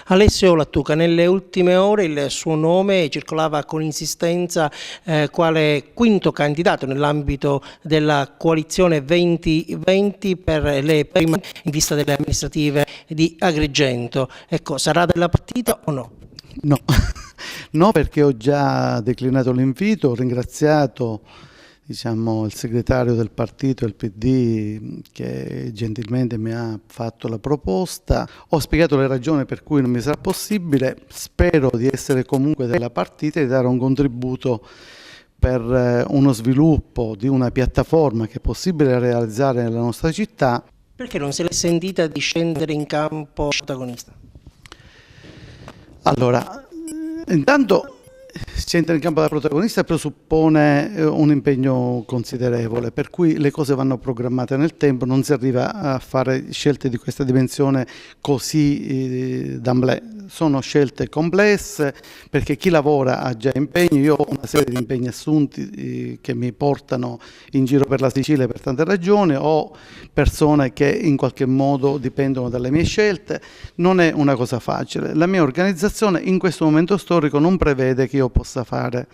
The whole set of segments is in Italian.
Alessio Lattuca, nelle ultime ore il suo nome circolava con insistenza quale quinto candidato nell'ambito della coalizione 2020 per le prime in vista delle amministrative di Agrigento. Ecco, sarà della partita o no? No, no, perché ho già declinato l'invito, ho ringraziato il segretario del partito, il PD, che gentilmente mi ha fatto la proposta. Ho spiegato le ragioni per cui non mi sarà possibile, spero di essere comunque della partita e di dare un contributo per uno sviluppo di una piattaforma che è possibile realizzare nella nostra città. Perché non se l'è sentita di scendere in campo protagonista? Allora, intanto scendere in campo da protagonista presuppone un impegno considerevole, per cui le cose vanno programmate nel tempo, non si arriva a fare scelte di questa dimensione così d'amblè. Sono scelte complesse perché chi lavora ha già impegni, io ho una serie di impegni assunti che mi portano in giro per la Sicilia per tante ragioni, ho persone che in qualche modo dipendono dalle mie scelte, non è una cosa facile. La mia organizzazione in questo momento storico non prevede che io possa fare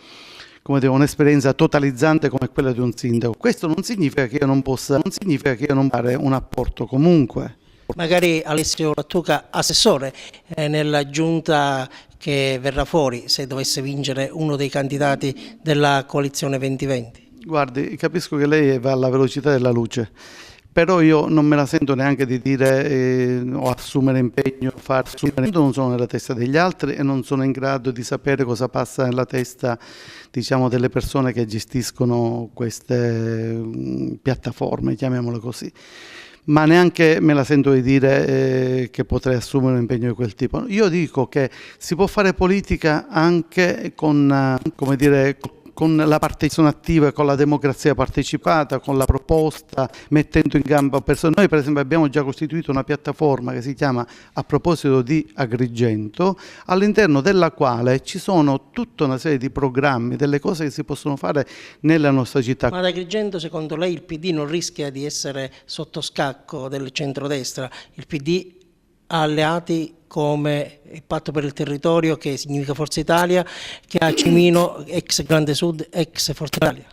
un'esperienza totalizzante come quella di un sindaco. Questo non significa che io non possa, non significa che io non fare un apporto comunque. Magari Alessio Lattuca, assessore nella giunta che verrà fuori se dovesse vincere uno dei candidati della coalizione 2020. Guardi, capisco che lei va alla velocità della luce, però io non me la sento neanche di dire o assumere impegno, non sono nella testa degli altri e non sono in grado di sapere cosa passa nella testa, delle persone che gestiscono queste piattaforme, chiamiamole così. Ma neanche me la sento di dire che potrei assumere un impegno di quel tipo. Io dico che si può fare politica anche con la partecipazione attiva, con la democrazia partecipata, con la proposta, mettendo in campo persone. Noi per esempio abbiamo già costituito una piattaforma che si chiama A proposito di Agrigento, all'interno della quale ci sono tutta una serie di programmi, delle cose che si possono fare nella nostra città. Ma ad Agrigento secondo lei il PD non rischia di essere sotto scacco del centrodestra? Il PD ha alleati come il Patto per il Territorio, che significa Forza Italia, che ha Cimino, ex Grande Sud, ex Forza Italia.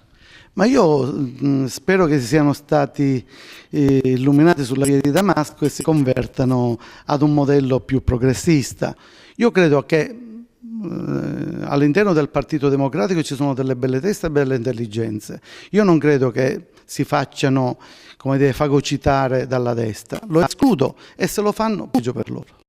Ma io spero che siano stati illuminati sulla via di Damasco e si convertano ad un modello più progressista. Io credo che all'interno del Partito Democratico ci sono delle belle teste e belle intelligenze. Io non credo che si facciano, fagocitare dalla destra. Lo escludo e se lo fanno, peggio per loro.